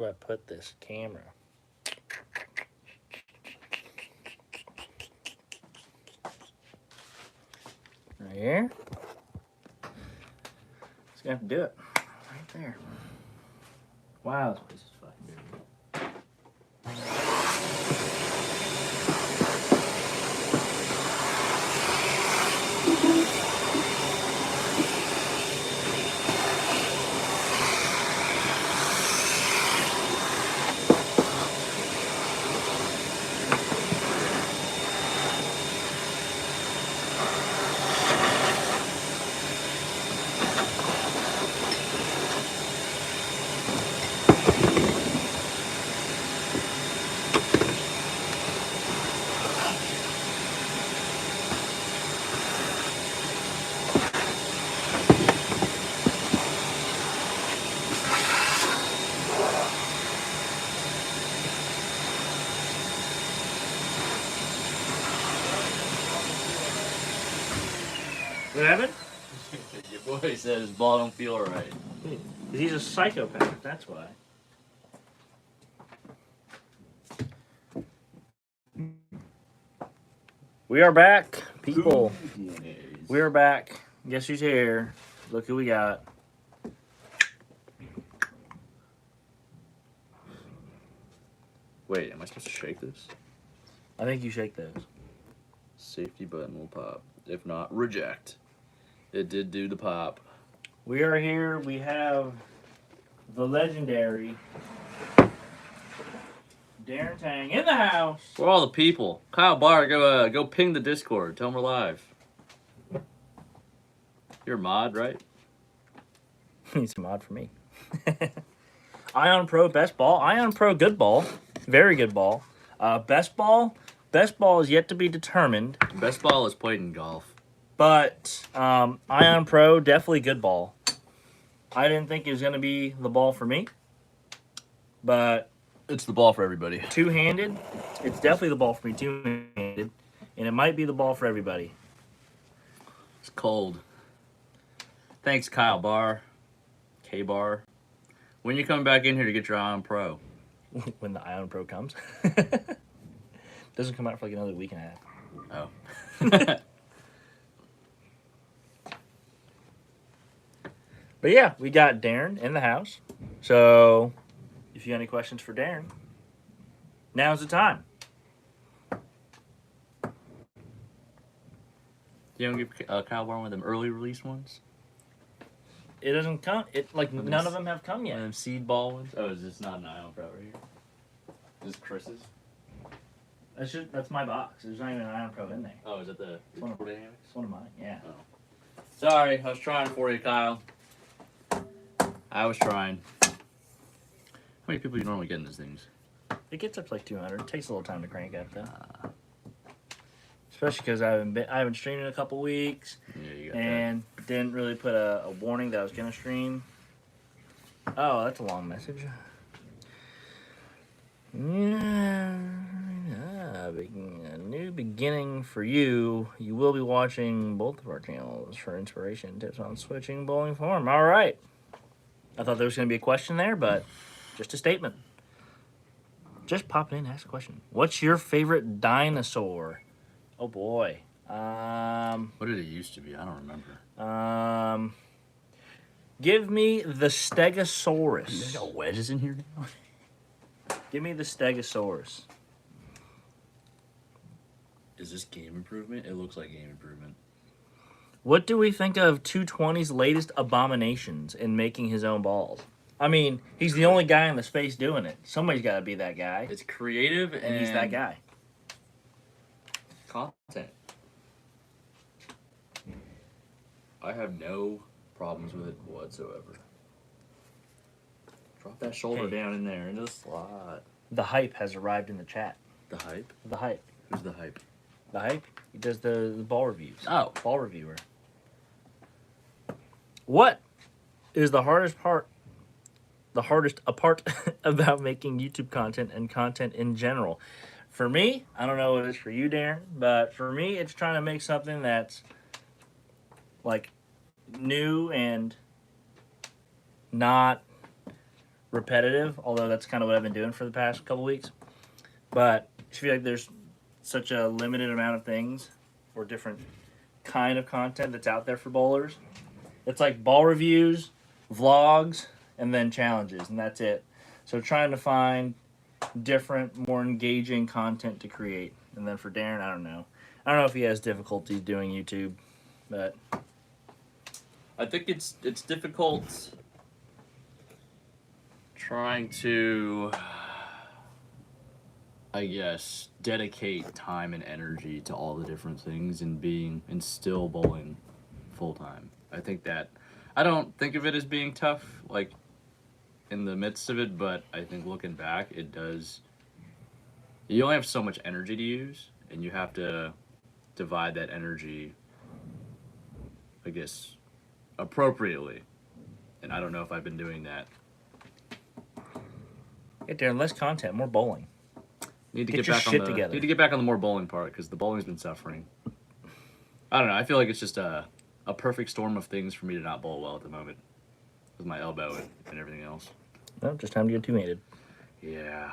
do I put this camera? Right here. Just gonna have to do it. Right there. Wow, this place is fucking dirty. What happened? Your boy said his ball don't feel right. He's a psychopath, that's why. We are back, people. We are back. Guess who's here? Look who we got. Wait, am I supposed to shake this? I think you shake those. Safety button will pop. If not, reject. It did do the pop. We are here. We have the legendary Darren Tang in the house. For all the people, Kyle Barr, go ping the Discord. Tell them we're live. You're a mod, right? He's a mod for me. Ion Pro, best ball. Ion Pro, good ball. Very good ball. Best ball is yet to be determined. Best ball is played in golf. But Ion Pro, definitely good ball. I didn't think it was going to be the ball for me. But It's the ball for everybody. two-handed, it's definitely the ball for me, two-handed. And it might be the ball for everybody. It's cold. Thanks, Kyle Barr. K-Bar. When you coming back in here to get your Ion Pro? When the Ion Pro comes. Doesn't come out for like another week and a half. Oh. But yeah, we got Darren in the house. So if you have any questions for Darren, now's the time. You don't give Kyle Barr one of them early release ones? It doesn't come. None of them have come One yet. of them seed ball ones? Oh, is this not an Ion Pro right here? This is Chris's? That's my box. There's not even an Ion Pro in there. Oh, is that the One of- Dynamics? It's one of mine. Yeah. Sorry, I was trying for you, Kyle. I was trying. How many people do you normally get in these things? It gets up to like 200. It takes a little time to crank up though. Especially because I haven't streamed in a couple weeks Yeah, you got and didn't really put a warning that I was gonna stream. Oh, that's a long message. Yeah, a new beginning for you. You will be watching both of our channels for inspiration tips on switching bowling form. All right. I thought there was going to be a question there, but just a statement. Just pop it in, ask a question. What's your favorite dinosaur? Oh boy. What did it used to be? I don't remember. Give me the Stegosaurus. You got wedges in here now? Give me the Stegosaurus. Is this Game Improvement? It looks like Game Improvement. What do we think of 220's latest abominations in making his own balls? I mean, he's the only guy in the space doing it. Somebody's got to be that guy. It's creative And he's that guy. Content. I have no problems with it whatsoever. Drop that shoulder Hey. down in there into the slot. The hype has arrived in the chat. The hype? The hype. Who's the hype? The hype? He does the ball reviews. Oh. Ball reviewer. What is the hardest part about making YouTube content and content in general? For me, I don't know what it is for you, Darren, but for me, it's trying to make something that's like new and not repetitive, although that's kind of what I've been doing for the past couple weeks. But I feel like there's such a limited amount of things or different kind of content that's out there for bowlers. It's like ball reviews, vlogs, and then challenges, and that's it. So trying to find different, more engaging content to create. And then for Darren, I don't know. I don't know if he has difficulties doing YouTube, but I think it's difficult trying to, I guess, dedicate time and energy to all the different things and still bowling full time. I think that I don't think of it as being tough, like in the midst of it, but I think looking back, it does. You only have so much energy to use, and you have to divide that energy, I guess, appropriately. And I don't know if I've been doing that. yeah, Darren, less content, more bowling. Need to Get get your back shit on the together. Need to get back on the more bowling part because the bowling's been suffering. I don't know. I feel like it's just a perfect storm of things for me to not bowl well at the moment with my elbow and everything else. No, just time to get two-handed. Yeah.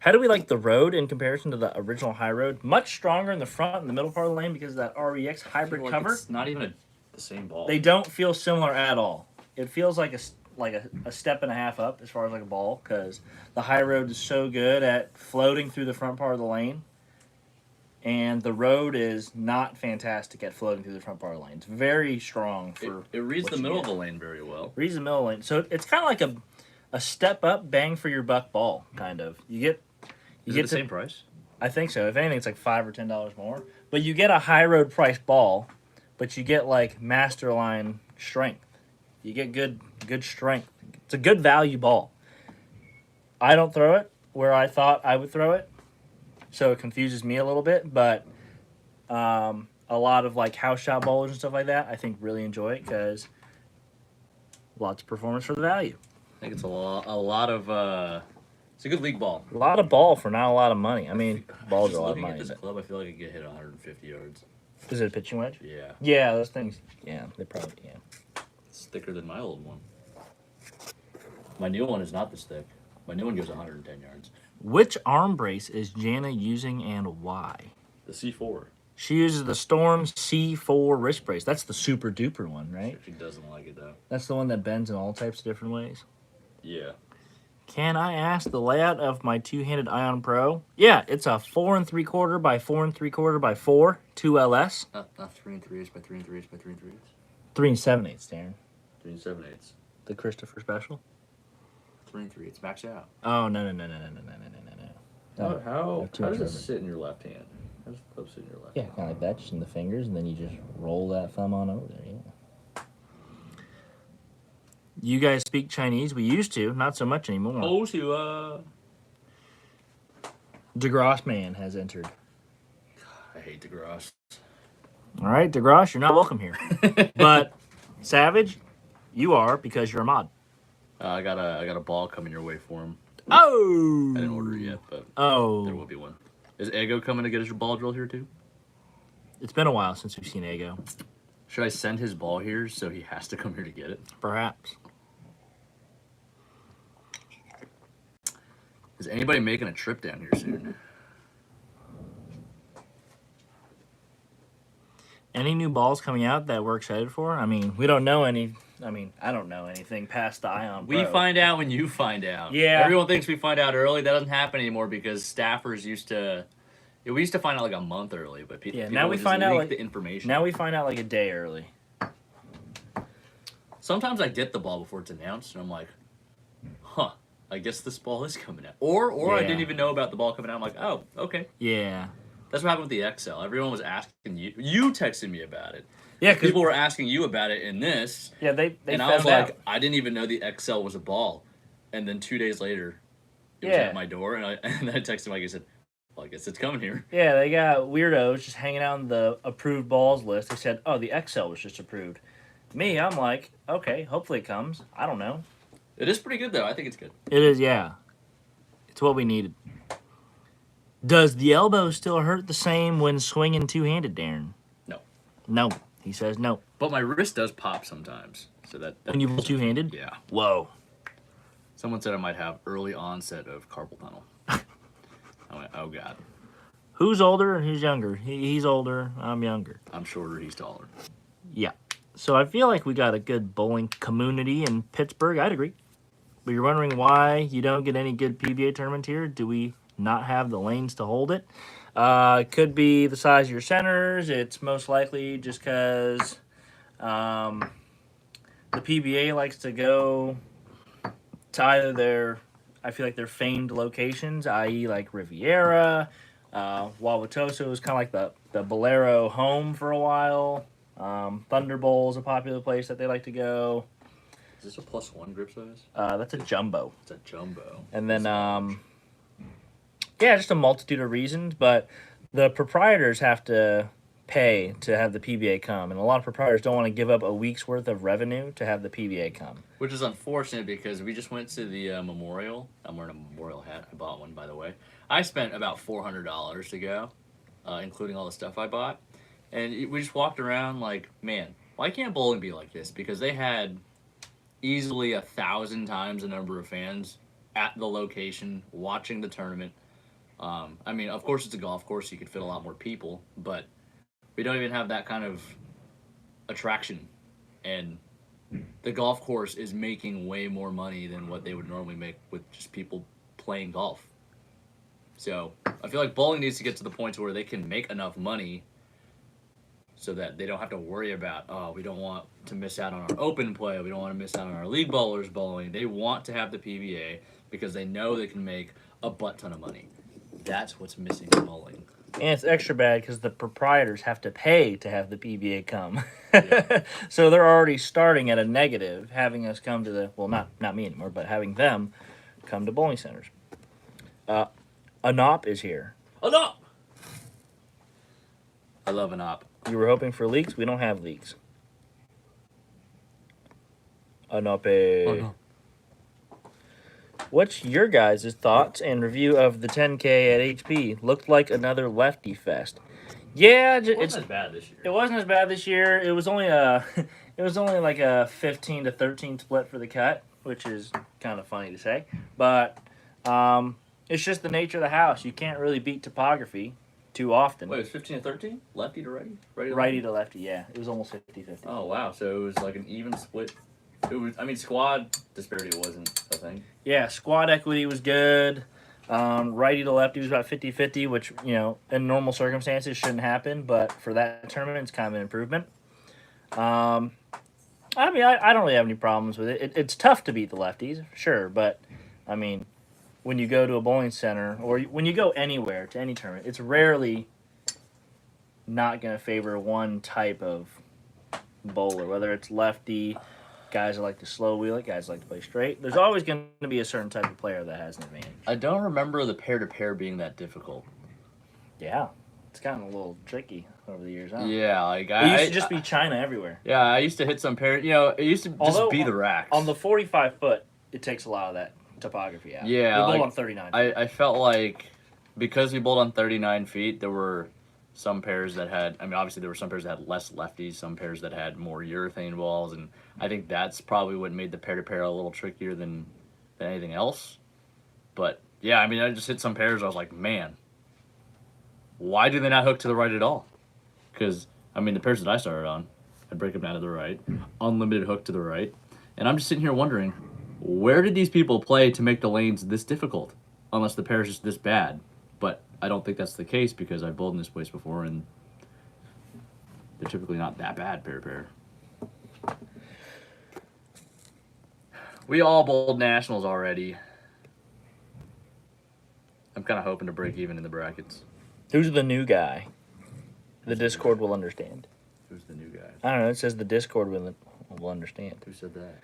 How do we like the road in comparison to the original high road? Much stronger in the front and the middle part of the lane because of that REX hybrid cover. It's not even the same ball. They don't feel similar at all. It feels like a step and a half up as far as like a ball because the high road is so good at floating through the front part of the lane, and the road is not fantastic at floating through the front part of the lane. It's very strong for It reads what the you middle get. of the lane very well. Reads the middle lane, so it's kind of like a step up, bang for your buck ball, kind of. You get Is get it the same price? I think so. If anything, it's like $5 or $10 more. But you get a high road price ball, but you get like Masterline strength. You get good strength. It's a good value ball. I don't throw it where I thought I would throw it, so it confuses me a little bit. But a lot of like house shot bowlers and stuff like that, I think really enjoy it because lots of performance for the value. I think it's a lot of. It's a good league ball. A lot of ball for not a lot of money. I mean, balls Just are a lot of looking at money. this But club, I feel like I could get hit 150 yards. is it a pitching wedge? Yeah. Yeah, those things. Yeah, they probably. Yeah. It's thicker than my old one. My new one is not this thick. My new one goes 110 yards. Which arm brace is Jana using and why? The C4. She uses the Storm C4 wrist brace. That's the super duper one, right? She doesn't like it though. That's the one that bends in all types of different ways. Yeah. Can I ask the layout of my two-handed Ion Pro? Yeah, it's a 4 3/4 by 4 3/4 by 4 2LS. Not 3 3/8 by 3 3/8 by 3 3/8. 3 7/8, Darren. 3 7/8. The Christopher special. 3 3/8 max out. Oh no. How too does much it rubber. sit in your left hand? How does the club sit in your left Yeah, hand? kind of like that, just in the fingers, and then you just roll that thumb on over there. Yeah. You guys speak Chinese? We used to, not so much anymore. Oh, so DeGrosse Man has entered. I hate the grass. All right, DeGrosse, you're not welcome here. But Savage, you are because you're a mod. I got a ball coming your way for him. Oh! I didn't order it yet, but Oh. there will be one. Is Ego coming to get his ball drill here too? It's been a while since we've seen Ego. Should I send his ball here so he has to come here to get it? Perhaps. Is anybody making a trip down here soon? Any new balls coming out that we're excited for? I mean, we don't know any. I mean, I don't know anything past the Ion Pro. We find out when you find out. Yeah. Everyone thinks we find out early. That doesn't happen anymore because staffers used to. We used to find out like a month early, but Yeah, people now we would just find out, leak like- the information. Now we find out like a day early. Sometimes I get the ball before it's announced, and I'm like, huh. I guess this ball is coming out. Or I Yeah. didn't even know about the ball coming out. I'm like, oh, okay. Yeah. That's what happened with the XL. Everyone was asking you. You texted me about it. Yeah, because People were asking you about it in this. yeah, they And found I was out. like, I didn't even know the XL was a ball. And then 2 days later, it was Yeah. at my door, and I texted Mike. I said, well, I guess it's coming here. Yeah, they got weirdos just hanging out on the approved balls list. They said, oh, the XL was just approved. Me, I'm like, okay, hopefully it comes. I don't know. It is pretty good, though. I think it's good. It is, yeah. It's what we needed. Does the elbow still hurt the same when swinging two-handed, Darren? No. No. He says no. But my wrist does pop sometimes. So that When you pull two-handed? yeah. Whoa. Someone said I might have early onset of carpal tunnel. I went, oh god. Who's older and who's younger? He's older. I'm younger. I'm shorter, he's taller. Yeah. So I feel like we got a good bowling community in Pittsburgh. I'd agree. But you're wondering why you don't get any good PBA tournament here? Do we not have the lanes to hold it? It could be the size of your centers. It's most likely just because the PBA likes to go to either I feel like their famed locations, i.e. like Riviera. Wauwatosa was kind of like the Bolero home for a while. Thunder Bowl is a popular place that they like to go. Is this a +1 grip size? That's a jumbo. It's a jumbo. And then, yeah, just a multitude of reasons. But the proprietors have to pay to have the PBA come. And a lot of proprietors don't want to give up a week's worth of revenue to have the PBA come. Which is unfortunate because we just went to the Memorial. I'm wearing a Memorial hat. I bought one, by the way. I spent about $400 to go, including all the stuff I bought. And we just walked around like, man, why can't bowling be like this? Because they had easily 1,000 times the number of fans at the location watching the tournament. I mean, of course, it's a golf course. You could fit a lot more people. But we don't even have that kind of attraction. And the golf course is making way more money than what they would normally make with just people playing golf. So I feel like bowling needs to get to the point where they can make enough money so that they don't have to worry about, oh, we don't want to miss out on our open play. We don't want to miss out on our league bowlers bowling. They want to have the PBA because they know they can make a butt ton of money. That's what's missing in bowling. And it's extra bad because the proprietors have to pay to have the PBA come. Yeah. So they're already starting at a negative, having us come to the, well, not me anymore, but having them come to bowling centers. ANOP is here. ANOP! I love ANOP. You were hoping for leaks? We don't have leaks. ANOP. Oh, no. What's your guys' thoughts and review of the 10K at HP? Looked like another lefty fest. Yeah, It wasn't as bad this year. It wasn't as bad this year. It was only like a 15 to 13 split for the cut, which is kind of funny to say. But it's just the nature of the house. You can't really beat topography too often. Wait, it was 15 to 13? Lefty to righty? Righty to lefty, yeah. It was almost 50-50. Oh, wow. So it was like an even split. It was. I mean, squad disparity wasn't a thing. Yeah, squad equity was good. Righty to lefty was about 50-50, which, you know, in normal circumstances shouldn't happen. But for that tournament, it's kind of an improvement. I mean, I don't really have any problems with it. It's tough to beat the lefties, sure. But, I mean, when you go to a bowling center or when you go anywhere to any tournament, it's rarely not going to favor one type of bowler, whether it's lefty, guys that like to slow wheel it, guys that like to play straight. There's always going to be a certain type of player that has an advantage. I don't remember the pair-to-pair being that difficult. Yeah, it's gotten a little tricky over the years, huh? Yeah, like It used to just be China everywhere. Yeah, I used to hit some pair. You know, it used to just Although, be the racks. On the 45 foot, it takes a lot of that topography out. Yeah, we bowled like, on 39. I felt like because we bowled on 39 feet, there were some pairs that had, I mean, obviously there were some pairs that had less lefties, some pairs that had more urethane balls, and I think that's probably what made the pair-to-pair a little trickier than anything else. But, yeah, I mean, I just hit some pairs, I was like, man, why do they not hook to the right at all? Because, I mean, the pairs that I started on, I'd break them down to the right, unlimited hook to the right, and I'm just sitting here wondering, where did these people play to make the lanes this difficult? Unless the pair is just this bad. But I don't think that's the case because I've bowled in this place before and they're typically not that bad pair. We all bowled nationals already. I'm kind of hoping to break even in the brackets. Who's the new guy? The Discord will understand. Who's the new guy? I don't know. It says the Discord will understand. Who said that?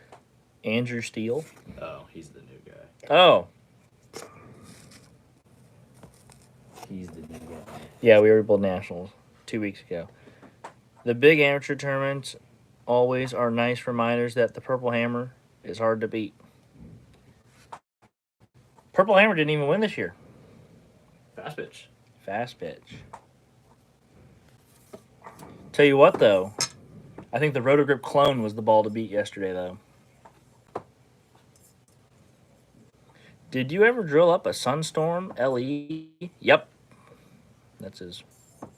Andrew Steele. Oh, he's the new guy. Oh. He's the new guy. Yeah, we were bowled nationals 2 weeks ago. The big amateur tournaments always are nice reminders that the Purple Hammer is hard to beat. Purple Hammer didn't even win this year. Fast pitch. Fast pitch. Tell you what, though. I think the Rotogrip clone was the ball to beat yesterday, though. Did you ever drill up a Sunstorm LE? Yep. That's as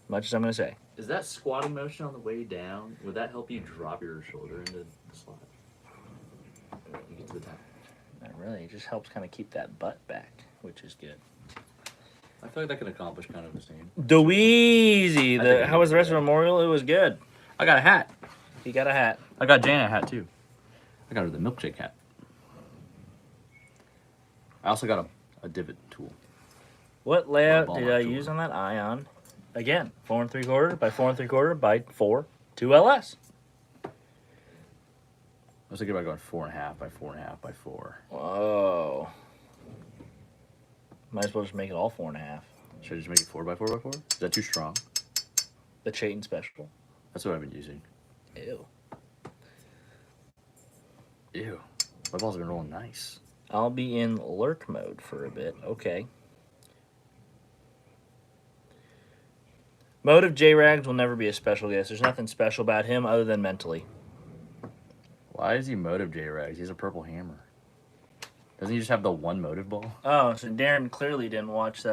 much as I'm going to say. Is that squatting motion on the way down? Would that help you drop your shoulder into the slot? You get to the top. Not really. It just helps kind of keep that butt back, which is good. I feel like that can accomplish kind of the same. Dweezy. I think I How was the can rest do of that. Memorial? It was good. I got a hat. He got a hat. I got Janet a hat too. I got her the milkshake hat. I also got a divot tool. What layout ball did I tool. use on that Ion? Again, 4 3/4 by 4 3/4 by 4, 2 LS. I was thinking about going 4.5 by 4.5 by 4. Whoa. Might as well just make it all 4.5. Should I just make it 4 by 4 by 4? Is that too strong? The Chayton Special. That's what I've been using. Ew. Ew. My balls have been rolling nice. I'll be in lurk mode for a bit. Okay. Motive J-Rags will never be a special guest. There's nothing special about him other than mentally. Why is he Motive J-Rags? He's a purple hammer. Doesn't he just have the one Motive ball? Oh, so Darren clearly didn't watch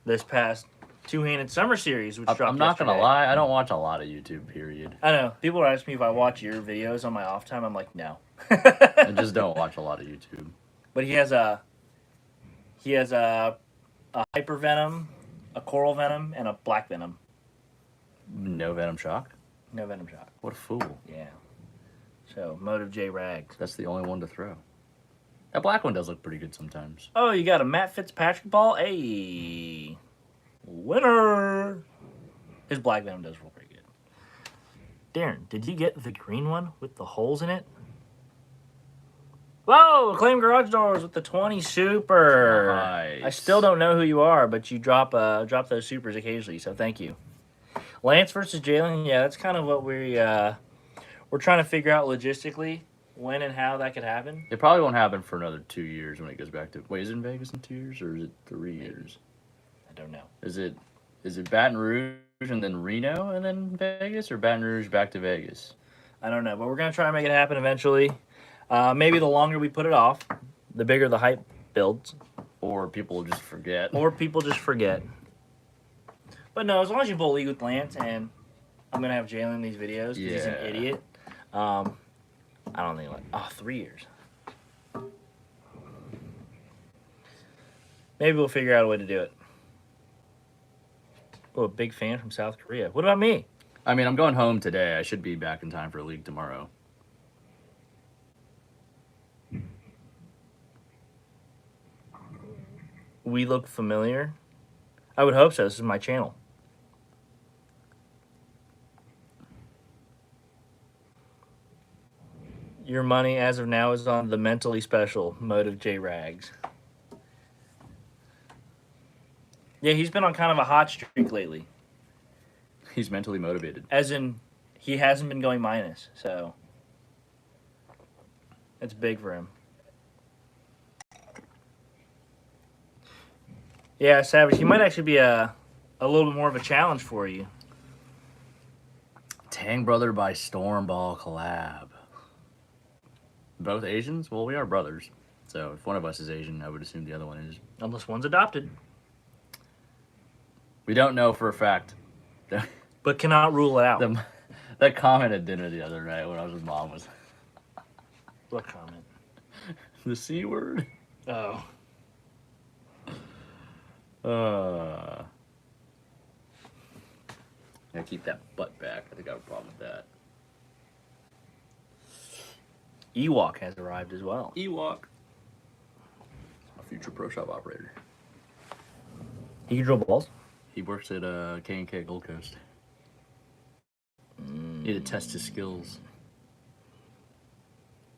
this past Two-Handed Summer Series, which dropped I'm not going to yesterday. lie. I don't watch a lot of YouTube, period. I know. People are asking me if I watch your videos on my off time. I'm like, no. I just don't watch a lot of YouTube. But he has a hyper venom, a coral venom, and a black venom. No Venom Shock? No venom shock. What a fool. Yeah. So Motive J Rags. That's the only one to throw. That black one does look pretty good sometimes. Oh, you got a Matt Fitzpatrick ball? Hey. Winner. His black venom does roll pretty good. Darren, did you get the green one with the holes in it? Whoa! Acclaim Garage Doors with the 20 super. Nice. I still don't know who you are, but you drop those supers occasionally, so thank you. Lance versus Jalen, yeah, that's kind of what we're trying to figure out logistically when and how that could happen. It probably won't happen for another 2 years when it goes back to... Wait, is it in Vegas in 2 years, or is it 3 years? I don't know. Is it Baton Rouge and then Reno and then Vegas, or Baton Rouge back to Vegas? I don't know, but we're gonna try and make it happen eventually. Maybe the longer we put it off, the bigger the hype builds, Or people will just forget. or people just forget. But no, as long as you bowl league with Lance, and I'm gonna have Jalen in these videos because he's an Yeah. idiot. I don't think 3 years. Maybe we'll figure out a way to do it. Oh, a big fan from South Korea. What about me? I mean, I'm going home today. I should be back in time for a league tomorrow. We look familiar. I would hope so. This is my channel. Your money as of now is on the mentally special Motive J Rags. Yeah, he's been on kind of a hot streak lately. He's mentally motivated. As in, he hasn't been going minus, so it's big for him. Yeah, Savage, he might actually be a little bit more of a challenge for you. Tang Brother by Stormball collab. Both Asians? Well, we are brothers. So if one of us is Asian, I would assume the other one is. Unless one's adopted. We don't know for a fact. But cannot rule it out. That comment at dinner the other night when I was with Mom was What comment? the C word. Oh. Yeah, keep that butt back. I think I have a problem with that. Ewok has arrived as well. Ewok. A future pro shop operator. He can drill balls. He works at K&K Gold Coast. Need to test his skills.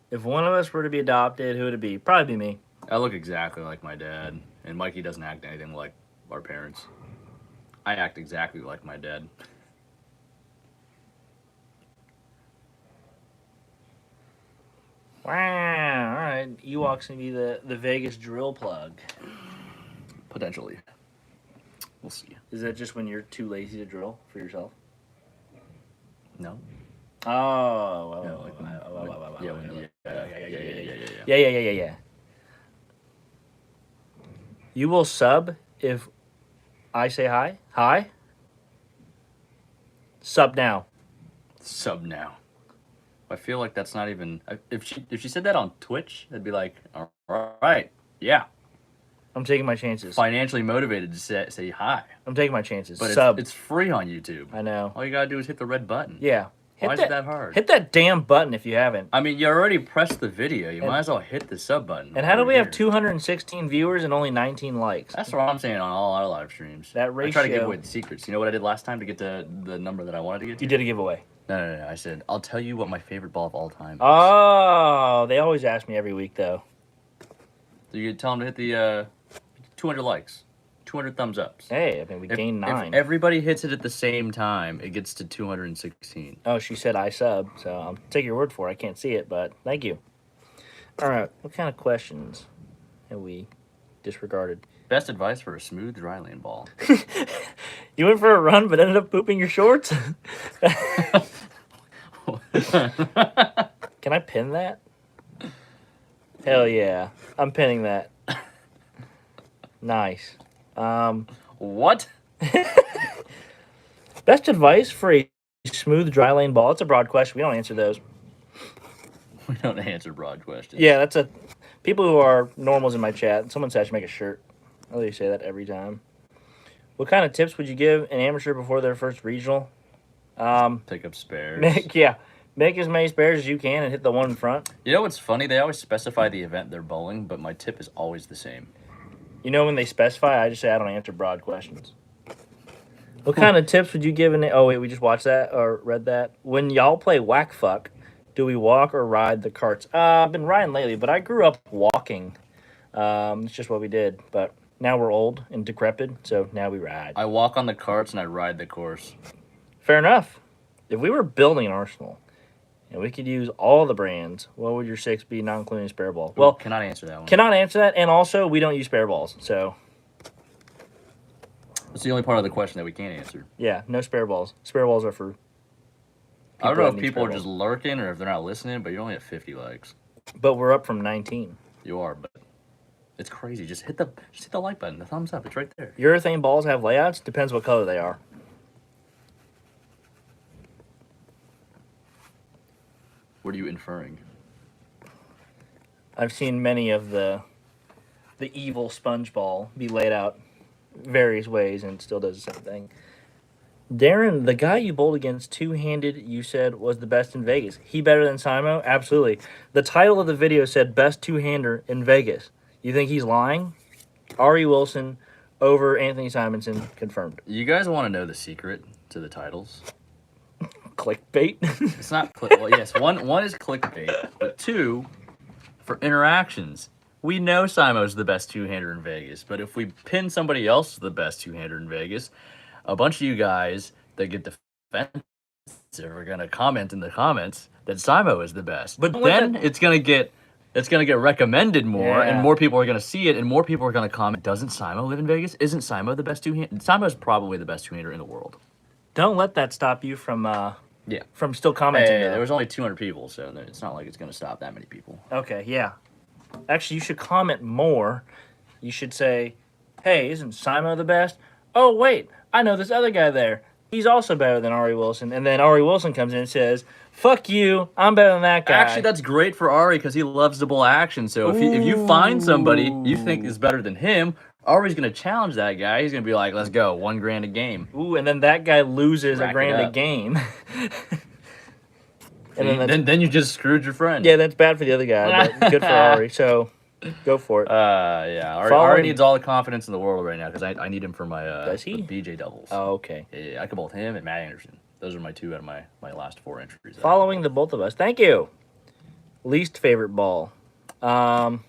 If one of us were to be adopted, who would it be? Probably be me. I look exactly like my dad, and Mikey doesn't act anything like our parents. I act exactly like my dad. Wow. All right. Ewok's going to be the Vegas drill plug. Potentially. We'll see. Is that just when you're too lazy to drill for yourself? No? Oh. Yeah, yeah. Yeah. You will sub if I say hi. Hi. Sub now. Sub now. I feel like that's not even. If she said that on Twitch, I'd be like, all right, yeah, I'm taking my chances. financially motivated to say hi. I'm taking my chances. But Sub. it's free on YouTube. I know. All you gotta do is hit the red button. Yeah. Why is it that hard? Hit that damn button if you haven't. I mean, you already pressed the video. You might as well hit the sub button. And how do over we have here. 216 viewers and only 19 likes? That's what I'm saying on all our live streams. That I try to give ratio- away the secrets. You know what I did last time to get to the number that I wanted to get to? You did a giveaway. No. I said, I'll tell you what my favorite ball of all time is. Oh, they always ask me every week, though. So you tell them to hit the 200 likes, 200 thumbs ups. Hey, I mean, we gained 9. If everybody hits it at the same time, it gets to 216. Oh, she said I sub, so I'll take your word for it. I can't see it, but thank you. All right, what kind of questions have we disregarded? Best advice for a smooth dryland ball. You went for a run but ended up pooping your shorts? Can I pin that? Hell yeah. I'm pinning that. Nice. What? Best advice for a smooth dry lane ball? It's a broad question. We don't answer those. We don't answer broad questions. Yeah, that's a... People who are normals in my chat, someone said I should make a shirt. I literally say that every time. What kind of tips would you give an amateur before their first regional? Pick up spares. Make as many spares as you can and hit the one in front. You know what's funny? They always specify the event they're bowling, but my tip is always the same. You know when they specify, I just say I don't answer broad questions. What kind of tips would you give oh wait, we just watched that or read that. When y'all play whack fuck, do we walk or ride the carts? I've been riding lately, but I grew up walking. It's just what we did. But now we're old and decrepit, so now we ride. I walk on the carts and I ride the course. Fair enough. If we were building an arsenal and we could use all the brands, what would your 6 be, not including spare ball? Well, Cannot answer that one. cannot answer that, and also we don't use spare balls, so That's the only part of the question that we can't answer. yeah, no spare balls. Spare balls are for I don't know that if need people spare are just lurking or if they're not listening, but you only have 50 likes. but we're up from 19. You are, but it's crazy. Just hit the like button, the thumbs up. It's right there. Urethane balls have layouts. Depends what color they are. What are you inferring? I've seen many of the evil sponge ball be laid out various ways and it still does the same thing. Darren, the guy you bowled against two-handed, you said was the best in Vegas. He better than Simo? Absolutely. The title of the video said best two-hander in Vegas. You think he's lying? Ari Wilson over Anthony Simonson confirmed. You guys want to know the secret to the titles? Clickbait. It's not well, yes, one is clickbait, but two, for interactions. We know Simo's the best two-hander in Vegas, but if we pin somebody else as the best two-hander in Vegas, a bunch of you guys that get defensive are gonna comment in the comments that Simo is the best. But then it's gonna get recommended more, and Yeah. more people are gonna see it, and more people are gonna comment. Doesn't Simo live in Vegas? Isn't Simo the best two-hander? Simo's probably the best two-hander in the world. Don't let that stop you from Yeah. from still commenting. Hey, though. there was only 200 people, so it's not like it's gonna stop that many people. Okay, yeah. Actually, you should comment more. You should say, hey, isn't Simo the best? Oh, wait, I know this other guy there. He's also better than Ari Wilson. And then Ari Wilson comes in and says, fuck you, I'm better than that guy. Actually, that's great for Ari because he loves to bowl action. So if you find somebody you think is better than him, Ari's going to challenge that guy. He's going to be like, let's go, $1,000 a game. Ooh, and then that guy loses Rack it $1,000 a up. game. And Then you just screwed your friend. yeah, that's bad for the other guy, but good for Ari. So go for it. Yeah. Ari Following- needs all the confidence in the world right now because I need him for my Does he? for BJ doubles. Oh, okay. Yeah, I could bowl with him and Matt Anderson. Those are my two out of my last 4 entries. Following the both of us. Thank you. Least favorite ball. Like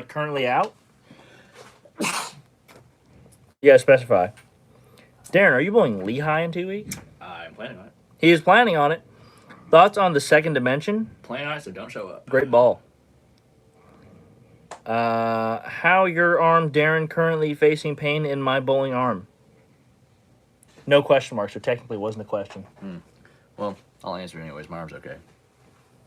currently out? You gotta specify. Darren, are you bowling Lehigh in 2 weeks? I'm planning on it. He is planning on it. Thoughts on the second dimension? Planning on it, so don't show up. Great ball. How your arm, Darren, currently facing pain in my bowling arm? No question mark, so technically it wasn't a question. Well, I'll answer anyways. My arm's okay.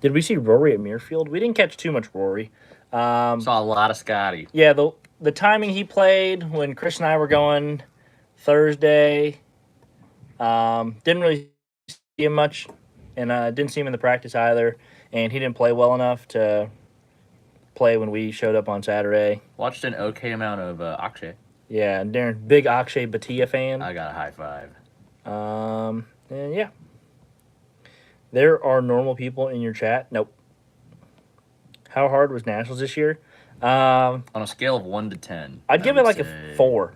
Did we see Rory at Muirfield? We didn't catch too much Rory. Saw a lot of Scotty. Yeah, the timing he played when Chris and I were going Thursday, didn't really see him much, and didn't see him in the practice either. And he didn't play well enough to play when we showed up on Saturday. Watched an okay amount of Akshay. Yeah, and Darren, big Akshay Bhatia fan. I got a high five. And yeah. There are normal people in your chat. Nope. How hard was Nationals this year? On a scale of 1 to 10, I'd give it like a 4.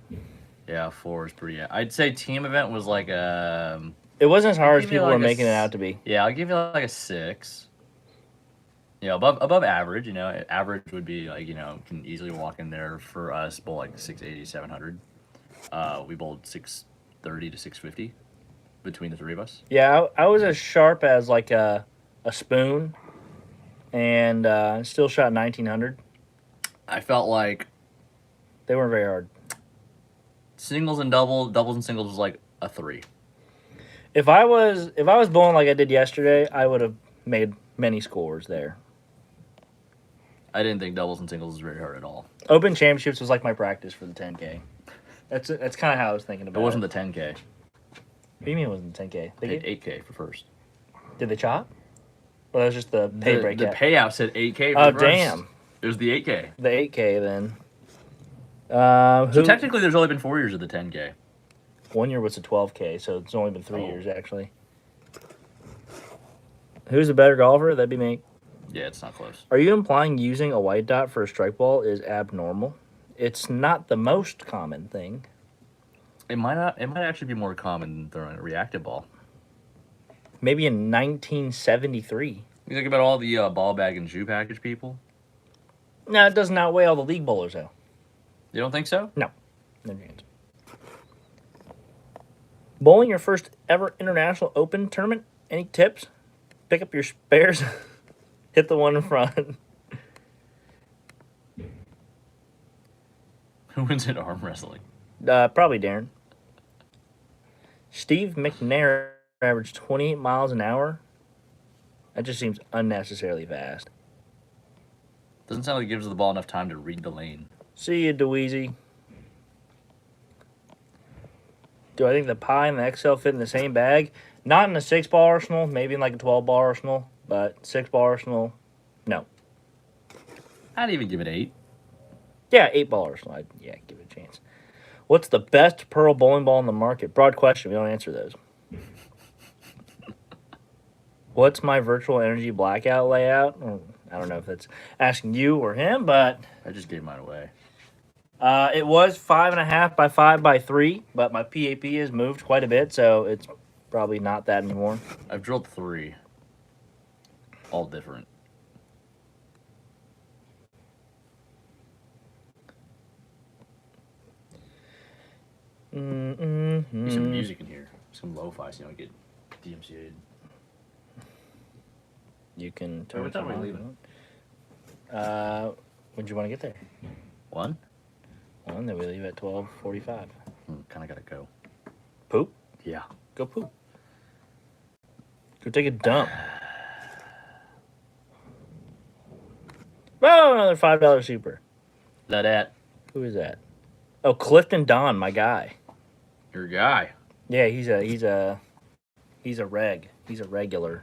Yeah, 4 is pretty. I'd say team event was like a. It wasn't as hard as give you people like were a making it s- out to be. Yeah, I'll give you like a 6. Above average. Average would be like can easily walk in there for us bowl like 680, 700. We bowled 630 to 650 between the three of us. Yeah, I was as sharp as like a spoon, and still shot 1900. I felt like They weren't very hard. singles and doubles and singles was like a 3. If I was bowling like I did yesterday, I would have made many scores there. I didn't think doubles and singles was very hard at all. Open Championships was like my practice for the 10K. That's kind of how I was thinking It about it. wasn't the 10K. What do you mean it wasn't the 10K? They Paid gave, 8K for first. did they chop? Well, that was just the pay break. The payout said 8K for Oh, first. damn. It was the 8K. The 8K then. So technically, there's only been 4 years of the 10K. 1 year was a 12K, so it's only been 3 Oh. years actually. Who's a better golfer? That'd be me. Yeah, it's not close. Are you implying using a white dot for a strike ball is abnormal? It's not the most common thing. It might not. It might actually be more common than throwing a reactive ball. Maybe in 1973. You think about all the ball bag and shoe package people. No, it doesn't outweigh all the league bowlers, though. You don't think so? No chance. Bowling your first ever International Open tournament? Any tips? Pick up your spares. Hit the one in front. Who wins in arm wrestling? Probably Darren. Steve McNair averaged 28 miles an hour. That just seems unnecessarily fast. Doesn't sound like it gives the ball enough time to read the lane. See you, Dweezy. Do I think the Pi and the XL fit in the same bag? Not in a 6-ball arsenal, maybe in like a 12-ball arsenal, but 6-ball arsenal, no. I'd even give it 8. Yeah, 8-ball arsenal, I'd give it a chance. What's the best Pearl bowling ball in the market? Broad question, we don't answer those. What's my virtual energy blackout layout? I don't know if that's asking you or him, but I just gave mine away. it was 5.5 by 5 by 3, but my PAP has moved quite a bit, so it's probably not that anymore. I've drilled 3. All different. Need some music in here. Some lo-fi so you don't get DMCA'd. You can turn What time some are we on. leaving? When do you want to get there? 1? Well, then we leave at 12:45. Kind of gotta go. Poop? Yeah. Go poop. Go take a dump. Oh, another $5 super. That Who is that? Oh, Clifton Don, my guy. your guy. Yeah, he's a reg. He's a regular.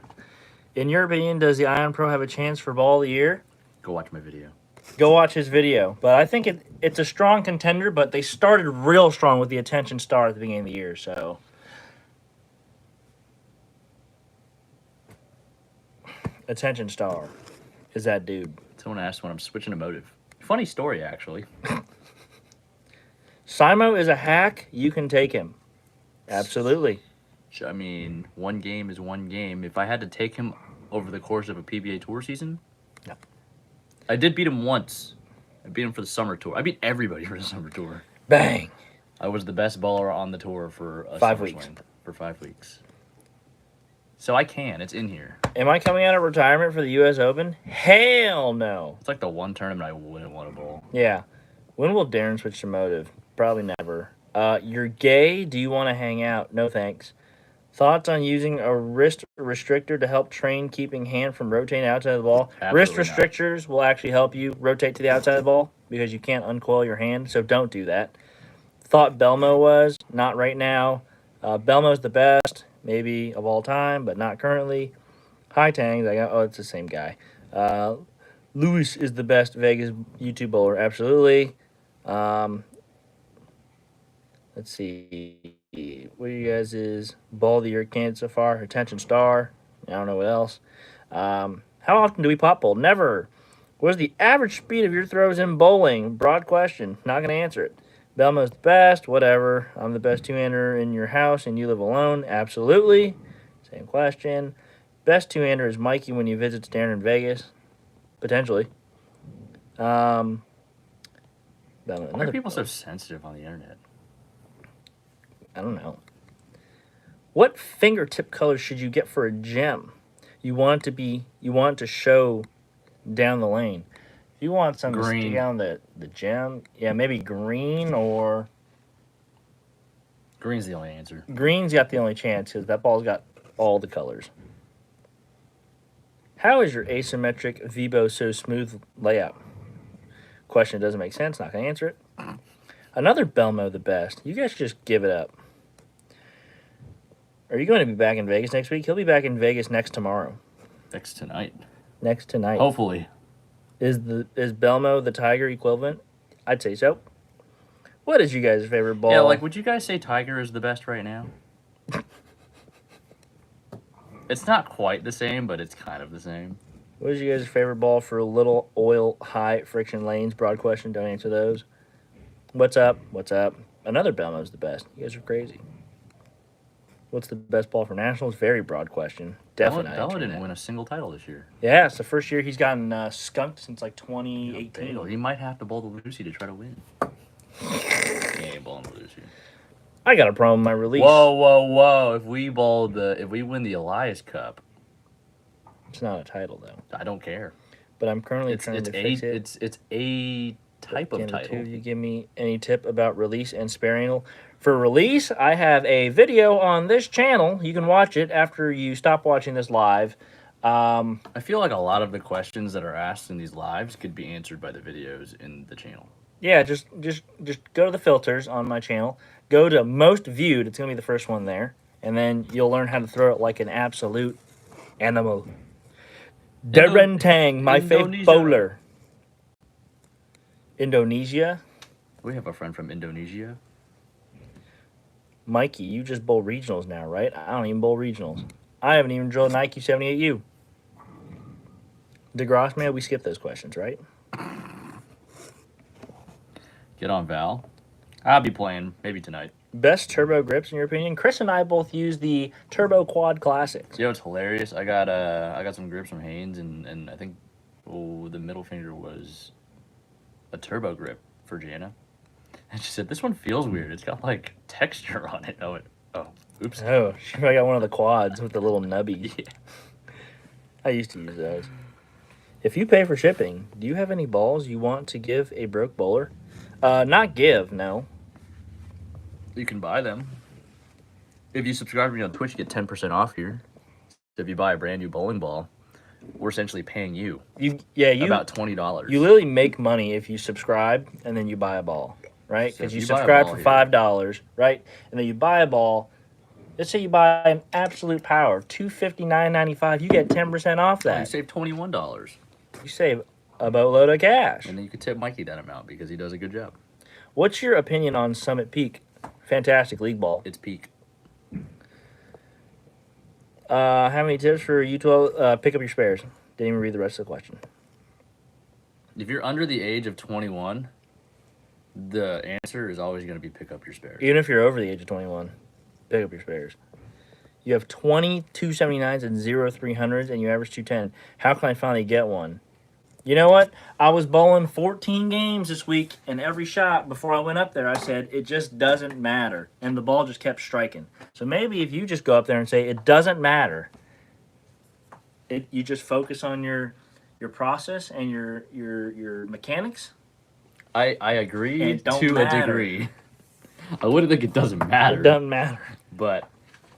In your opinion, does the Ion Pro have a chance for ball of the year? Go watch my video. Go watch his video. But I think it's a strong contender, but they started real strong with the Attention Star at the beginning of the year, so. Attention Star is that dude. Someone asked when I'm switching to motive. Funny story, actually. Simo is a hack. You can take him. Absolutely. I mean, one game is one game. If I had to take him over the course of a PBA Tour season, No. I did beat him once. I beat him for the summer tour. I beat everybody for the summer tour. Bang. I was the best bowler on the tour for 5 summer weeks. swing for 5 weeks. So I can. It's in here. Am I coming out of retirement for the U.S. Open? Hell no. It's like the one tournament I wouldn't want to bowl. Yeah. When will Darren switch to motive? Probably never. You're gay? Do you want to hang out? No thanks. Thoughts on using a wrist restrictor to help train keeping hand from rotating outside of the ball? Absolutely Wrist not. restrictors will actually help you rotate to the outside of the ball. because you can't uncoil your hand, so don't do that. Thought Belmo was, not right now. Belmo's the best, maybe of all time, but not currently. High Tangs, it's the same guy. Lewis is the best Vegas YouTube bowler, absolutely. Let's see. What are you guys' ball of the year candidate so far? Attention star. I don't know what else. How often do we pop bowl? Never. What is the average speed of your throws in bowling? Broad question. Not going to answer it. Belmo's the best. Whatever. I'm the best two-hander in your house and you live alone. Absolutely. Same question. Best two-hander is Mikey when he visits Darren in Vegas. Potentially. Belmo. Why are people so sensitive on the internet? I don't know. What fingertip color should you get for a gem? You want it to show down the lane. If you want something to stick out the gem, yeah, maybe green or... Green's the only answer. Green's got the only chance because that ball's got all the colors. How is your asymmetric Vibo so smooth layout? Question doesn't make sense. Not going to answer it. Another Belmo the best. You guys just give it up. Are you going to be back in Vegas next week? He'll be back in Vegas next tomorrow. Next tonight. Next tonight. Hopefully. Is Belmo the Tiger equivalent? I'd say so. What is you guys' favorite ball? Yeah, like, would you guys say Tiger is the best right now? It's not quite the same, but it's kind of the same. What is you guys' favorite ball for little oil, high friction lanes? Broad question. Don't answer those. What's up? What's up? Another Belmo's the best. You guys are crazy. What's the best ball for Nationals? Very broad question. Definitely. Bello didn't win a single title this year. Yeah, it's the first year he's gotten skunked since like 2018. He might have to bowl the Lucy to try to win. He ain't bowling the Lucy. I got a problem with my release. Whoa. If we win the Elias Cup. It's not a title, though. I don't care. But I'm currently trying to fix it. It's a type of title. You give me any tip about release and spare angle? For release, I have a video on this channel. You can watch it after you stop watching this live. I feel like a lot of the questions that are asked in these lives could be answered by the videos in the channel. Yeah, just go to the filters on my channel. Go to most viewed. It's going to be the first one there. And then you'll learn how to throw it like an absolute animal. Darren Tang, my favorite bowler. Indonesia? We have a friend from Indonesia. Mikey, you just bowl regionals now, right? I don't even bowl regionals. I haven't even drilled an IQ 78U. DeGrosse, man, we skip those questions, right? Get on Val. I'll be playing maybe tonight. Best turbo grips in your opinion? Chris and I both use the Turbo Quad Classics. You know, it's hilarious. I got some grips from Haynes, and I think the middle finger was a turbo grip for Jana. And she said, this one feels weird. It's got, like, texture on it. Oh, oops. Oh, she probably got one of the quads with the little nubbies. Yeah. I used to use those. If you pay for shipping, do you have any balls you want to give a broke bowler? Not give, no. You can buy them. If you subscribe to me on Twitch, you get 10% off here. So if you buy a brand new bowling ball, we're essentially paying you. About $20. You literally make money if you subscribe and then you buy a ball, right? Because So you if you buy a subscribe ball for here- $5, right? And then you buy a ball. Let's say you buy an Absolute Power, $259.95. You get 10% off You that. save $21. You save a boatload of cash. And then you could tip Mikey that amount because he does a good job. What's your opinion on Summit Peak? Fantastic league ball. It's peak. How many tips for U12? Pick up your spares. Didn't even read the rest of the question. If you're under the age of 21, the answer is always going to be pick up your spares. Even if you're over the age of 21, pick up your spares. You have 20 279s and 0 300s, and you average 210. How can I finally get one? You know what? I was bowling 14 games this week, and every shot before I went up there, I said, it just doesn't matter. And the ball just kept striking. So maybe if you just go up there and say, it doesn't matter, you just focus on your process and your mechanics. I agree It don't to matter. a degree. I wouldn't think it doesn't matter. It doesn't matter. But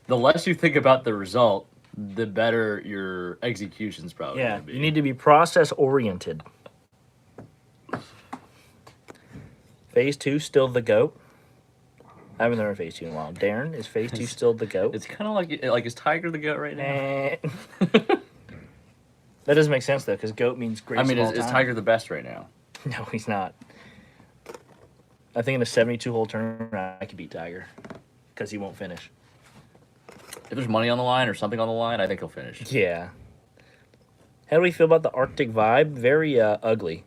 the less you think about the result, the better your execution's probably Yeah, going to be. you need to be process oriented. Phase 2 still the GOAT? I haven't learned Phase 2 in a while. Darren, is Phase 2 still the GOAT? It's kind of like is Tiger the goat right now? Eh. That doesn't make sense, though, because GOAT means great. I mean, is Tiger the best right now? No, he's not. I think in a 72-hole tournament, I could beat Tiger because he won't finish. If there's money on the line or something on the line, I think he'll finish. Yeah. How do we feel about the Arctic vibe? Very ugly.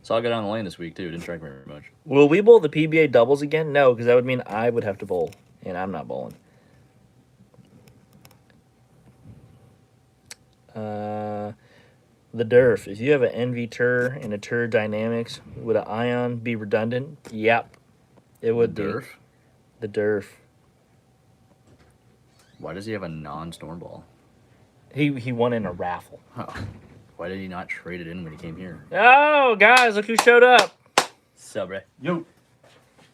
Saw a guy down the lane this week, too. Didn't strike me very much. Will we bowl the PBA doubles again? No, because that would mean I would have to bowl, and I'm not bowling. The DERF. If you have an NV Tur and a Tur Dynamics, would an Ion be redundant? Yep. It would Durf? be. The DERF. Why does he have a non-storm ball? He won in a raffle. Oh. Why did he not trade it in when he came here? Oh, guys, look who showed up. Sup, bro? Yo.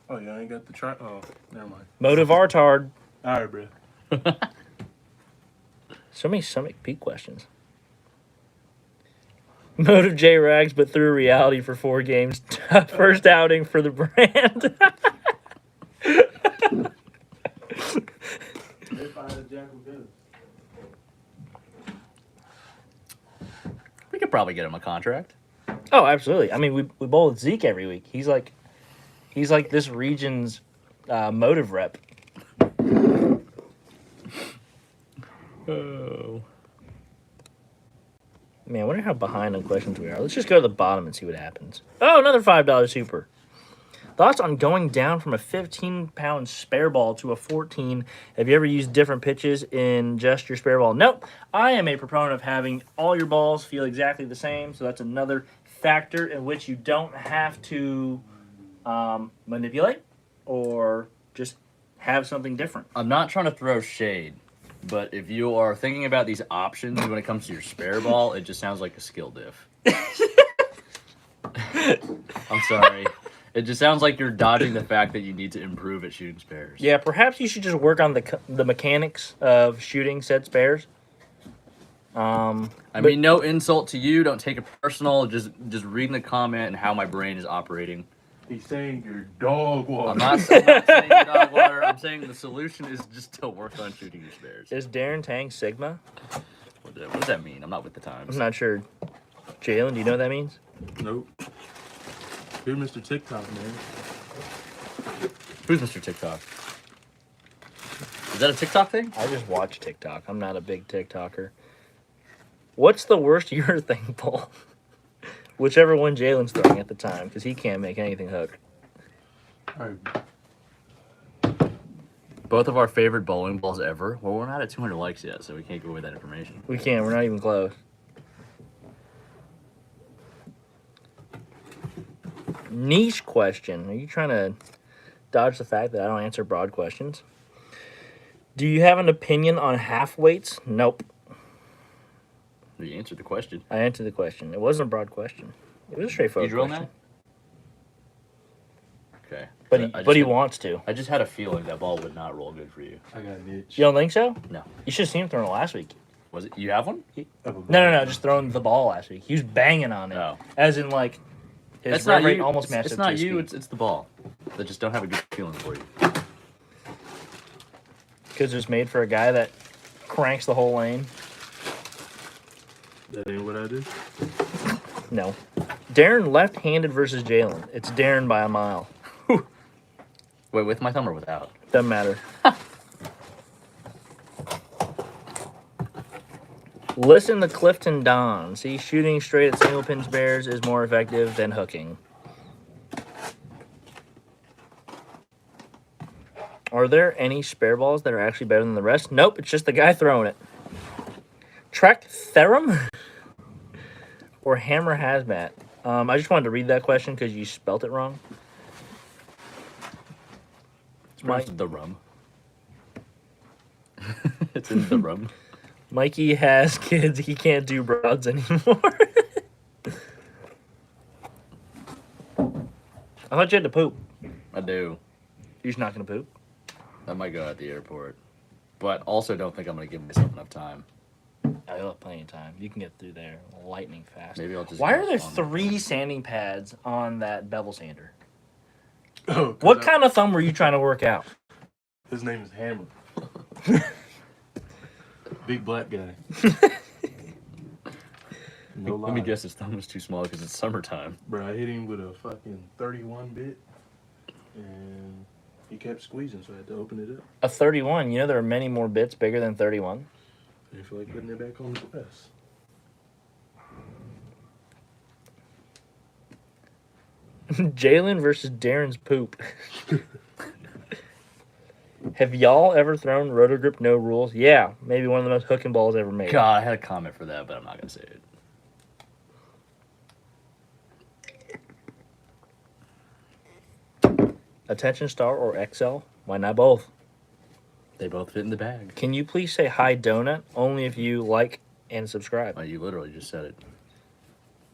Oh, yeah, I ain't got the try. Oh, never mind. Motive Artard. All right, bro. So many Summit Peak questions. Motive J Rags, but through reality for 4 games. First outing for the brand. We could probably get him a contract. Oh, absolutely. I mean, we bowl with Zeke every week. He's like this region's motive rep. Oh. Man, I wonder how behind on questions we are. Let's just go to the bottom and see what happens. Oh, another $5 super. Thoughts on going down from a 15-pound spare ball to a 14? Have you ever used different pitches in just your spare ball? Nope. I am a proponent of having all your balls feel exactly the same, so that's another factor in which you don't have to manipulate or just have something different. I'm not trying to throw shade, but if you are thinking about these options when it comes to your spare ball, it just sounds like a skill diff. I'm sorry. It just sounds like you're dodging the fact that you need to improve at shooting spares. Yeah, perhaps you should just work on the mechanics of shooting said spares. I mean, no insult to you. Don't take it personal. Just reading the comment and how my brain is operating. He's saying you're dog water. I'm not saying dog water. I'm saying the solution is just to work on shooting your spares. Is Darren Tang Sigma? What does that mean? I'm not with the times. I'm not sure. Jalen, do you know what that means? Nope. You're Mr. TikTok, man. Who's Mr. TikTok? Is that a TikTok thing? I just watch TikTok. I'm not a big TikToker. What's the worst urethane pull? Whichever one Jalen's throwing at the time, because he can't make anything hook. All right. Both of our favorite bowling balls ever. Well, we're not at 200 likes yet, so we can't go with that information. We can't. We're not even close. Niche question. Are you trying to dodge the fact that I don't answer broad questions? Do you have an opinion on half weights? Nope. You answered the question. I answered the question. It wasn't a broad question. It was a straightforward You drill question. that? Okay. But he wants to. I just had a feeling that ball would not roll good for you. I got an itch. You don't think so? No. You should have seen him throwing it last week. Was it? You have one? No. Just throwing the ball last week. He was banging on it. No. As in, like, his It's run not rate you. almost matched It's up not to his you. speed. It's the ball. That just don't have a good feeling for you. Because it's made for a guy that cranks the whole lane. That ain't what I do. No. Darren left-handed versus Jalen. It's Darren by a mile. Wait, with my thumb or without? Doesn't matter. Listen to Clifton Don. See, shooting straight at single pin spares is more effective than hooking. Are there any spare balls that are actually better than the rest? Nope, it's just the guy throwing it. Trek Therum or Hammer Hazmat? I just wanted to read that question because you spelt it wrong. It's pronounced the rum. It's in the rum. Mikey has kids. He can't do broads anymore. I thought you had to poop. I do. You're just not going to poop? I might go at the airport. But also don't think I'm going to give myself enough time. I have plenty of time. You can get through there lightning fast. Maybe I'll just. Why go are there on- 3 sanding pads on that bevel sander? Oh, What kind of thumb were you trying to work out? His name is Hammer. Big black guy. No lie. Let me guess, his thumb was too small because it's summertime. Bro, I hit him with a fucking 31 bit, and he kept squeezing, so I had to open it up. A 31. You know there are many more bits bigger than 31. I didn't feel like putting it back on the press. Jalen versus Darren's poop. Have y'all ever thrown Rotogrip no rules? Yeah, maybe one of the most hooking balls ever made. God, I had a comment for that, but I'm not gonna say it. Attention Star or XL? Why not both? They both fit in the bag. Can you please say hi donut? Only if you like and subscribe. Oh, you literally just said it.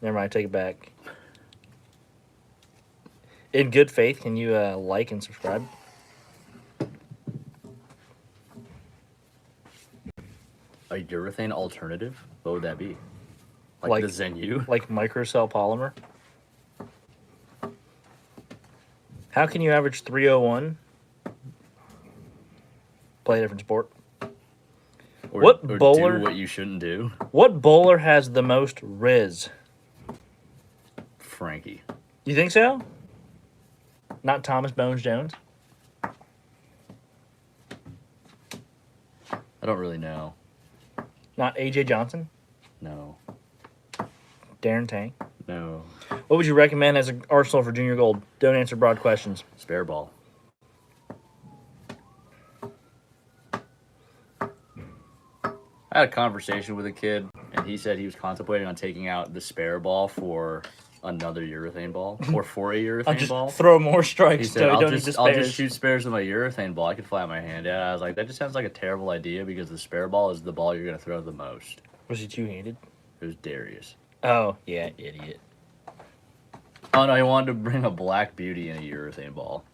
Never mind, take it back. In good faith, can you like and subscribe? A urethane alternative? What would that be? Like, Like- the Zenu? Like microcell polymer? How can you average 301? Play a different sport. Or, What or bowler- do what you shouldn't do? What bowler has the most Riz? Frankie. You think so? Not Thomas Bones Jones? I don't really know. Not AJ Johnson? No. Darren Tang? No. What would you recommend as an arsenal for junior gold? Don't answer broad questions. Spare ball. I had a conversation with a kid, and he said he was contemplating on taking out the spare ball for another urethane ball, or for a urethane I'll just ball. throw more He strikes said, so you I'll don't need just, the I'll spares. just shoot spares with my urethane ball. I could fly my hand out. I was like, that just sounds like a terrible idea because the spare ball is the ball you're going to throw the most. Was he two-handed? It was Darius. Oh, yeah, idiot. Oh, no, he wanted to bring a Black Beauty in a urethane ball.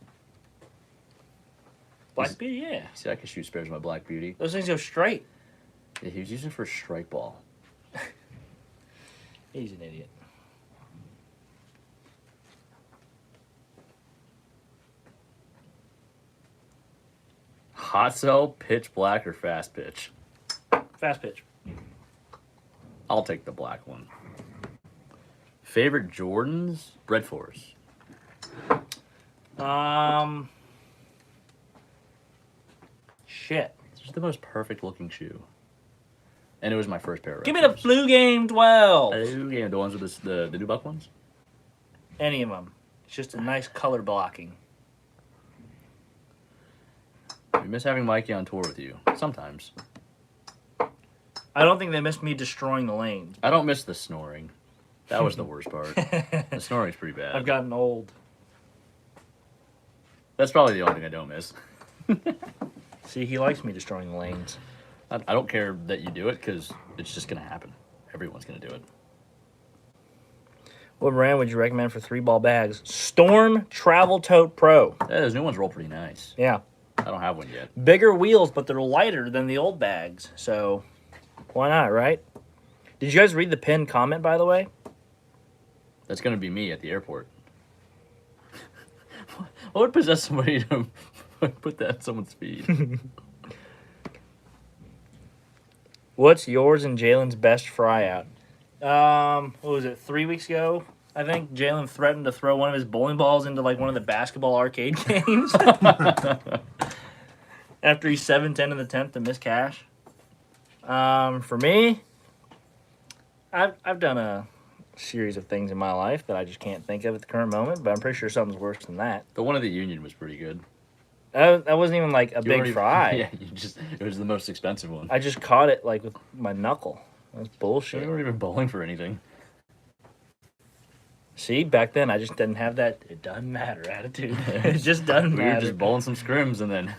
Black Beauty, yeah. He said, I could shoot spares with my Black Beauty. Those things go straight. Yeah, he was using it for a strike ball. He's an idiot. Hot cell, pitch black, or fast pitch? Fast pitch. I'll take the black one. Favorite Jordans? Red Force. Shit. This is the most perfect looking shoe. And it was my first pair of Red Give me the Force. Flu Game 12. Oh, yeah, the ones with the new buck ones? Any of them. It's just a nice color blocking. We miss having Mikey on tour with you. Sometimes. I don't think they missed me destroying the lanes. I don't miss the snoring. That was the worst part. The snoring's pretty bad. I've gotten old. That's probably the only thing I don't miss. See, he likes me destroying the lanes. I don't care that you do it because it's just going to happen. Everyone's going to do it. What brand would you recommend for 3-ball bags? Storm Travel Tote Pro. Yeah, those new ones roll pretty nice. Yeah. I don't have one yet. Bigger wheels, but they're lighter than the old bags. So, why not, right? Did you guys read the pinned comment, by the way? That's going to be me at the airport. What would possess somebody to put that at someone's feed? What's yours and Jalen's best fry out? What was it, 3 weeks ago? I think Jalen threatened to throw one of his bowling balls into like one of the basketball arcade games. After he's 7-10 in the 10th to miss cash. For me, I've done a series of things in my life that I just can't think of at the current moment, but I'm pretty sure something's worse than that. The one at the Union was pretty good. That wasn't even like a You big weren't even- fry. Yeah, it was the most expensive one. I just caught it like with my knuckle. That's We bullshit. weren't even bowling for anything. See, back then I just didn't have that it doesn't matter attitude. It just doesn't We were matter. just bowling some scrims, and then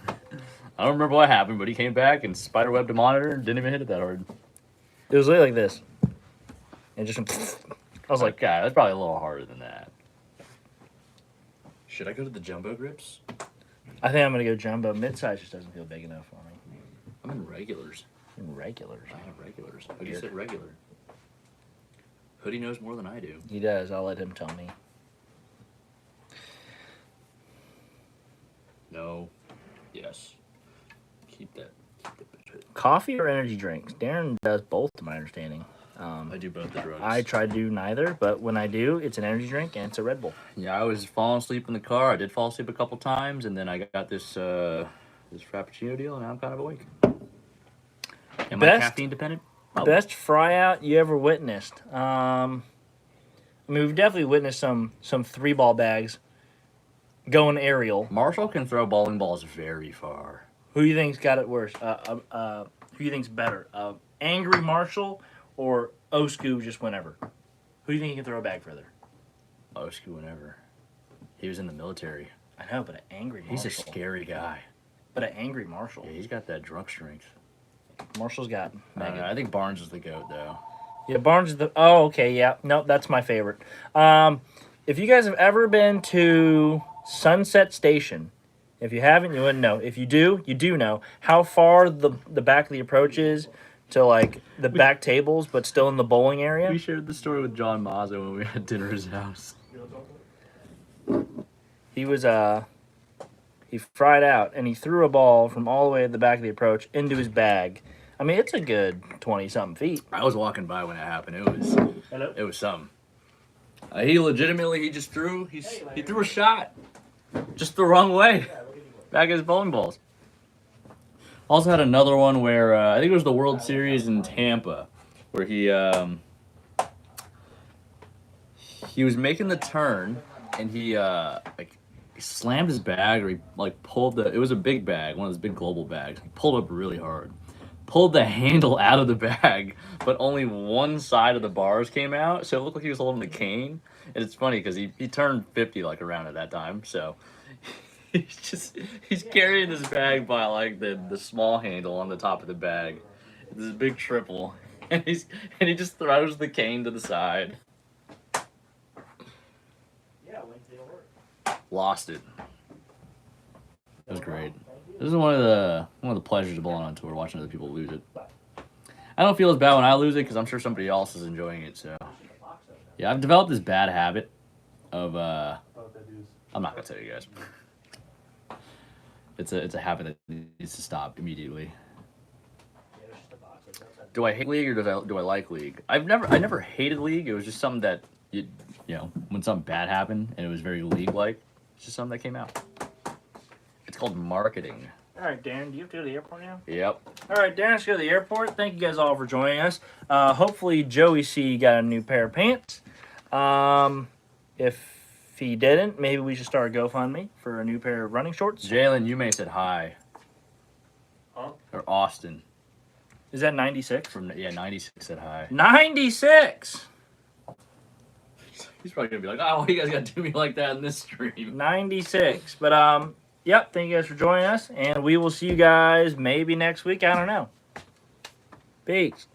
I don't remember what happened, but he came back and spiderwebbed a monitor and didn't even hit it that hard. It was literally like this. And just I was like, God, that's probably a little harder than that. Should I go to the jumbo grips? I think I'm gonna go jumbo. Midsize just doesn't feel big enough for me. I'm in regulars. Regulars. I have regulars. Hoodie said regular. Hoodie knows more than I do. He does. I'll let him tell me. No. Yes. Keep that. Coffee or energy drinks? Darren does both, to my understanding. I do both the drugs. I try to do neither, but when I do, it's an energy drink and it's a Red Bull. Yeah, I was falling asleep in the car. I did fall asleep a couple times, and then I got this this Frappuccino deal, and now I'm kind of awake. Am I Best- caffeine dependent? Probably. Best fry out you ever witnessed? I mean, we've definitely witnessed some 3-ball bags going aerial. Marshall can throw bowling balls very far. Who do you think's got it worse? Who do you think's better? Angry Marshall or Osku just whenever? Who do you think he can throw a bag further? Osku whenever. He was in the military. I know, but an angry Marshall. He's a scary guy. But an angry Marshall. Yeah, he's got that drunk strength. Marshall's got. I don't know. I think Barnes is the GOAT, though. Yeah, Barnes is the. Oh, okay, yeah. No, that's my favorite. If you guys have ever been to Sunset Station, if you haven't, you wouldn't know. If you do, you do know how far the back of the approach is to like the back tables, but still in the bowling area. We shared the story with John Mazza when we had dinner at his house. He was he fried out and he threw a ball from all the way at the back of the approach into his bag. I mean, it's a good 20-something feet. I was walking by when it happened. Hello? It was something. He just threw. He threw a shot, just the wrong way, back at his bowling balls. Also had another one where I think it was the World Series in Tampa, where he was making the turn and he slammed his bag, or he pulled it was a big bag, one of those big global bags. He pulled up really hard. Pulled the handle out of the bag, but only one side of the bars came out, so it looked like he was holding the cane. And it's funny because he turned 50 around at that time, so he's carrying this bag by the small handle on the top of the bag. This big triple, and he just throws the cane to the side. Lost it. It was great. This is one of the pleasures of bowling on tour, watching other people lose it. I don't feel as bad when I lose it because I'm sure somebody else is enjoying it. So, yeah, I've developed this bad habit of I'm not gonna tell you guys. It's a habit that needs to stop immediately. Do I hate League or do I like League? I never hated League. It was just something that you know, when something bad happened and it was very League-like, it's just something that came out. It's called marketing. All right, Darren, do you have to go to the airport now? Yep. All right, Darren, let's go to the airport. Thank you guys all for joining us. Hopefully, Joey C got a new pair of pants. If he didn't, maybe we should start a GoFundMe for a new pair of running shorts. Jalen, you may said hi. Huh? Or Austin. Is that 96? From 96 said hi. 96! He's probably gonna be like, oh, you guys gotta do me like that in this stream. 96. But, yep, thank you guys for joining us, and we will see you guys maybe next week. I don't know. Peace.